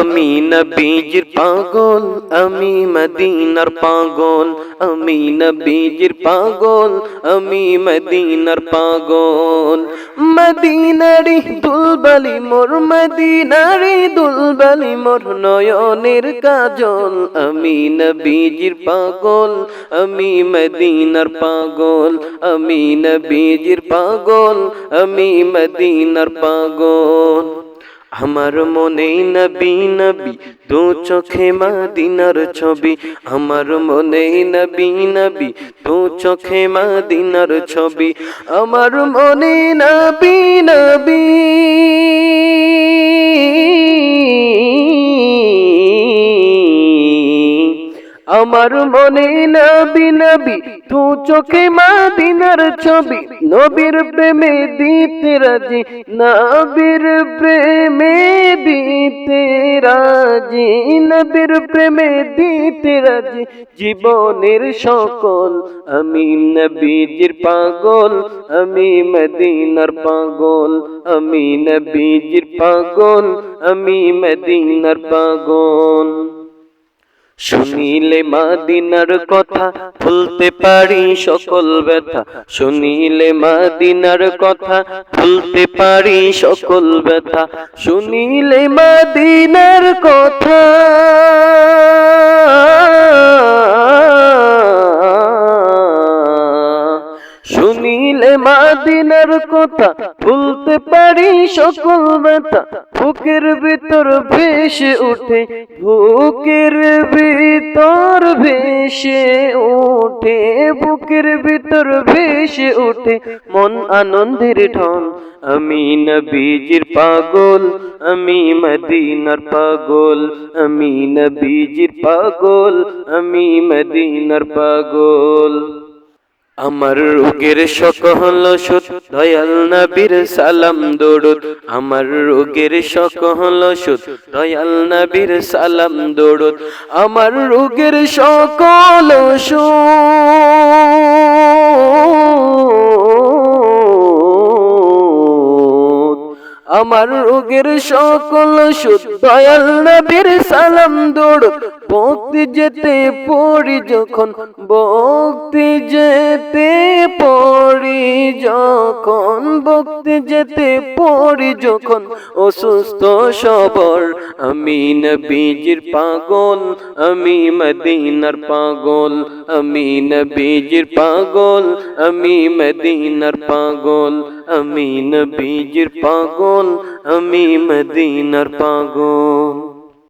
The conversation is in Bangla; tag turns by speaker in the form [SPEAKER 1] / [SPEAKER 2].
[SPEAKER 1] আমি নবীজির পাগল, আমি মদিনার পাগল, আমি নবীজির পাগল, আমি মদিনার পাগল। মদিনারি দুলবালি মোর, মদিনারি দুলবালি মোর, নয়নের কাজল। আমি নবীজির পাগল, আমি মদিনার পাগল, আমি নবীজির পাগল, আমি মদিনার পাগল। আমার মনে নবী নবী, দু চোখে মদিনার ছবি। আমার মনে নবী নবী, দু চোখে মদিনার ছবি। আমার মনে নবী নবী, আমার মনে নবী নবী, দু চোখে মদিনার ছবি। নবীর প্রেমে দিতে রাজি, নবীর প্রেমে দিতে রাজি, নবীর প্রেমে দিতে রাজি জীবনের সকল। আমি নবীজির পাগল, আমি মদিনার পাগল, আমি নবীজির পাগল, আমি মদিনার পাগল। শুনিলে মদিনার কথা ভুলতে পারি সকল ব্যথা, শুনিলে মদিনার কথা ভুলতে পারি সকল ব্যথা, শুনিলে মদিনার কথা, শুনিলে মদিনার কথা ভুলতে পারি সকল ব্যথা। বুকের ভিতর ভেসে ওঠে, বুকের ভিতর ভেসে ওঠে, বুকের ভিতর ভেসে ওঠে মন আনন্দের ঢল। আমি নবীজির পাগল, আমি মদিনার পাগল, আমি নবীজির পাগল, আমি মদিনার পাগল। আমার রোগের সকল ওষুধ দয়াল নবীর সালাম দরুদ, আমার রোগের সকল ওষুধ দয়াল নবীর সালাম দরুদ, আমার রোগের সকল ওষুধ, আমার রোগের সকল ওষুধ দয়াল নবীর সালাম দরুদ। ভক্তি যেতে পড়ি যখন, ভক্তি যেতে পড়ি যখন, ভক্তি যেতে পড়ি যখন অসুস্থ সবর। আমি নবীজির পাগল, আমি মদিনার পাগল, আমি নবীজির পাগল, আমি মদিনার পাগল, আমি নবীজির পাগল, আমি মদিনার পাগল।